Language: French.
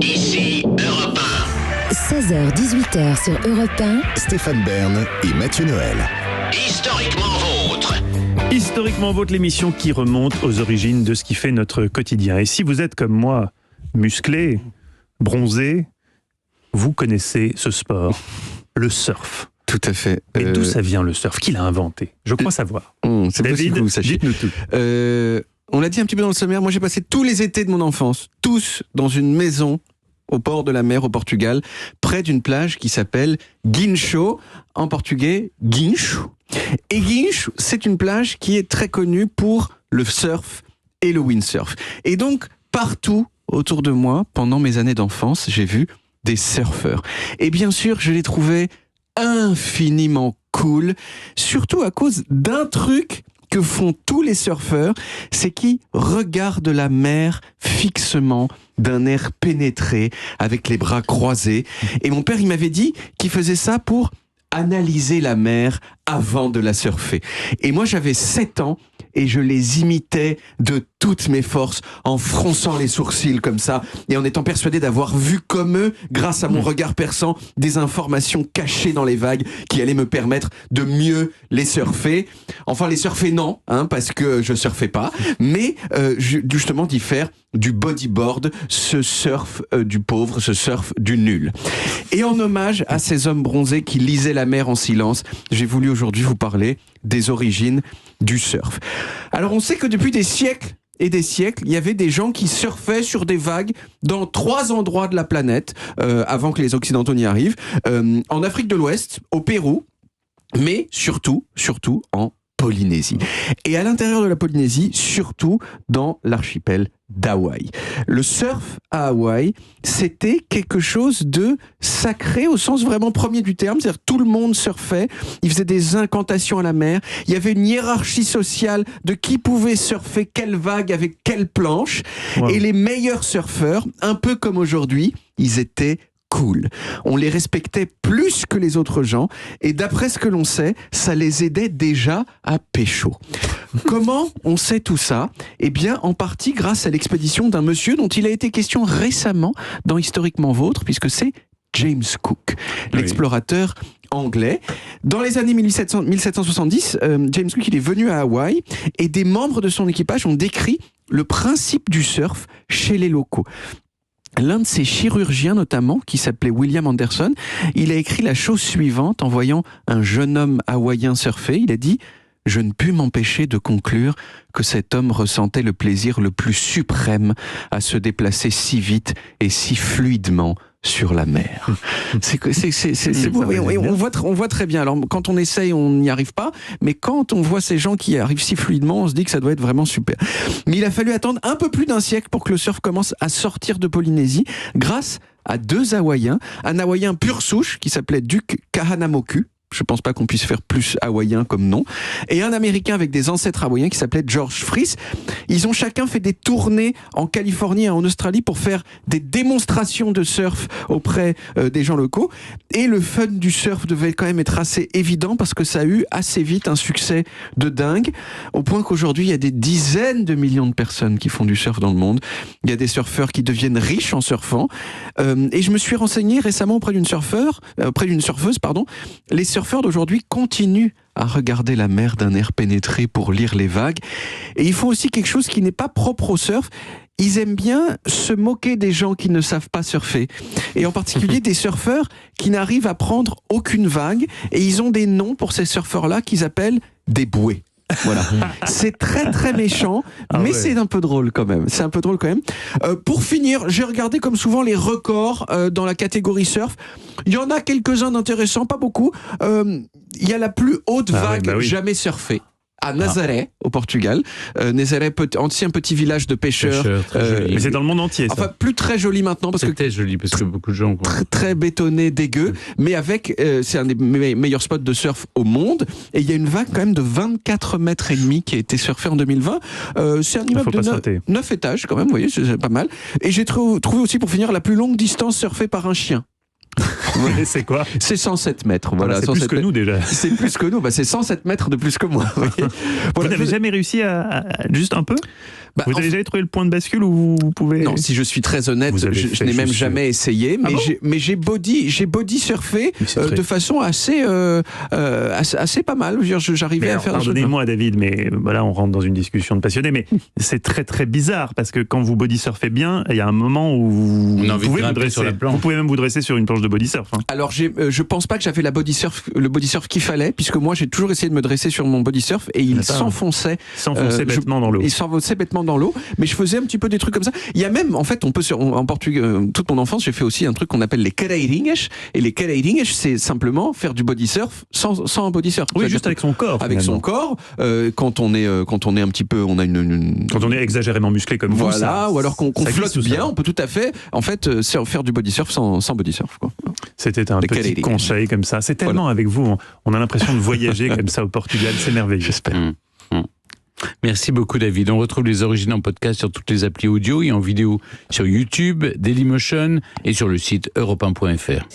Ici Europe 16h-18h sur Europe 1. Stéphane Bern et Mathieu Noël. 1. Historiquement vôtre. Historiquement vôtre, l'émission qui remonte aux origines de ce qui fait notre quotidien. Et si vous êtes comme moi, musclé, bronzé, vous connaissez ce sport, le surf. Tout à fait. Et d'où ça vient le surf? Qui l'a inventé? Je crois savoir. C'est David, possible que vous sachiez. dites-nous tout. On l'a dit un petit peu dans le sommaire, moi j'ai passé tous les étés de mon enfance, tous dans une maison au bord de la mer au Portugal, près d'une plage qui s'appelle Guincho, en portugais Guincho. Et Guincho, c'est une plage qui est très connue pour le surf et le windsurf. Et donc, partout autour de moi, pendant mes années d'enfance, j'ai vu des surfeurs. Et bien sûr, je les trouvais infiniment cool, surtout à cause d'un truc que font tous les surfeurs, c'est qu'ils regardent la mer fixement, d'un air pénétré, avec les bras croisés. Et mon père, il m'avait dit qu'il faisait ça pour analyser la mer avant de la surfer. Et moi, j'avais 7 ans et je les imitais de toutes mes forces en fronçant les sourcils comme ça et en étant persuadé d'avoir vu comme eux, grâce à mon regard perçant, des informations cachées dans les vagues qui allaient me permettre de mieux les surfer. Enfin, les surfer non, parce que je surfais pas, mais justement d'y faire du bodyboard, ce surf du pauvre, ce surf du nul. Et en hommage à ces hommes bronzés qui lisaient la mer en silence, j'ai voulu aujourd'hui vous parler des origines du surf. Alors on sait que depuis des siècles et des siècles, il y avait des gens qui surfaient sur des vagues dans 3 endroits de la planète, avant que les Occidentaux n'y arrivent, en Afrique de l'Ouest, au Pérou, mais surtout en Polynésie. Et à l'intérieur de la Polynésie, surtout dans l'archipel d'Hawaï. Le surf à Hawaï, c'était quelque chose de sacré au sens vraiment premier du terme, c'est-à-dire tout le monde surfait, il faisait des incantations à la mer, il y avait une hiérarchie sociale de qui pouvait surfer quelle vague avec quelle planche, et les meilleurs surfeurs, un peu comme aujourd'hui, ils étaient cool. On les respectait plus que les autres gens et d'après ce que l'on sait, ça les aidait déjà à pécho. Comment on sait tout ça? Eh bien, en partie grâce à l'expédition d'un monsieur dont il a été question récemment dans Historiquement Vôtre, puisque c'est James Cook, l'explorateur anglais. Dans les années 1770, James Cook il est venu à Hawaï et des membres de son équipage ont décrit le principe du surf chez les locaux. L'un de ces chirurgiens notamment, qui s'appelait William Anderson, il a écrit la chose suivante en voyant un jeune homme hawaïen surfer. Il a dit « Je ne pus m'empêcher de conclure que cet homme ressentait le plaisir le plus suprême à se déplacer si vite et si fluidement sur la mer. » On voit très bien. Alors, quand on essaye, on n'y arrive pas. Mais quand on voit ces gens qui arrivent si fluidement, on se dit que ça doit être vraiment super. Mais il a fallu attendre un peu plus d'un siècle pour que le surf commence à sortir de Polynésie grâce à 2 Hawaïens. Un Hawaïen pure souche qui s'appelait Duke Kahanamoku. Je pense pas qu'on puisse faire plus hawaïen comme nom. Et un Américain avec des ancêtres hawaïens qui s'appelait George Freese. Ils ont chacun fait des tournées en Californie et en Australie pour faire des démonstrations de surf auprès des gens locaux. Et le fun du surf devait quand même être assez évident parce que ça a eu assez vite un succès de dingue, au point qu'aujourd'hui il y a des dizaines de millions de personnes qui font du surf dans le monde. Il y a des surfeurs qui deviennent riches en surfant. Et je me suis renseigné récemment auprès d'une surfeuse. Les surfeurs d'aujourd'hui continuent à regarder la mer d'un air pénétré pour lire les vagues. Et ils font aussi quelque chose qui n'est pas propre au surf. Ils aiment bien se moquer des gens qui ne savent pas surfer. Et en particulier des surfeurs qui n'arrivent à prendre aucune vague. Et ils ont des noms pour ces surfeurs-là qu'ils appellent des bouées. Voilà. C'est très très méchant, mais c'est un peu drôle quand même. C'est un peu drôle quand même. Pour finir, j'ai regardé comme souvent les records dans la catégorie surf. Il y en a quelques-uns d'intéressants, pas beaucoup. Il y a la plus haute vague jamais surfée. À Nazaré, au Portugal. Nazaré, ancien petit village de pêcheurs. Mais c'est dans le monde entier, ça. Enfin, plus très joli maintenant. C'était joli, parce que beaucoup de gens... Très bétonné, dégueu. Mais avec, c'est un des meilleurs spots de surf au monde. Et il y a une vague quand même de 24 mètres et demi qui a été surfée en 2020. C'est un immeuble de 9 étages quand même, vous voyez, c'est pas mal. Et j'ai trouvé aussi, pour finir, la plus longue distance surfée par un chien. Ouais, c'est quoi? C'est 107 mètres. Voilà, c'est plus que nous déjà. C'est plus que nous. C'est 107 mètres de plus que moi. Vous n'avez jamais réussi à juste un peu? Vous avez déjà trouvé le point de bascule où vous pouvez... Non, si je suis très honnête, je n'ai même jamais essayé, mais j'ai body surfé de façon assez pas mal. J'arrivais à faire. Pardonnez-moi, David, mais voilà, on rentre dans une discussion de passionnés, mais c'est très très bizarre parce que quand vous body surfez bien, il y a un moment où vous pouvez vous dresser sur la planche. Vous pouvez même vous dresser sur une planche de body surf. Hein. Alors, je pense pas que j'avais le body surf qu'il fallait, puisque moi j'ai toujours essayé de me dresser sur mon body surf et il s'enfonçait bêtement dans l'eau. Il s'enfonçait bêtement dans l'eau, mais je faisais un petit peu des trucs comme ça. Il y a même, en fait, en portugais, toute mon enfance, j'ai fait aussi un truc qu'on appelle les cadeirinhas. Et les cadeirinhas, c'est simplement faire du body surf sans un body surf. Oui, juste avec son corps. Avec son corps, quand on est un petit peu, on a quand on est exagérément musclé comme vous, ou alors qu'on flotte bien, on peut tout à fait, en fait, faire du body surf sans body surf, quoi. C'était un petit conseil comme ça. C'est tellement avec vous, on a l'impression de voyager comme ça au Portugal, c'est merveilleux. J'espère. Merci beaucoup, David. On retrouve les origines en podcast sur toutes les applis audio et en vidéo sur YouTube, Dailymotion et sur le site europe1.fr.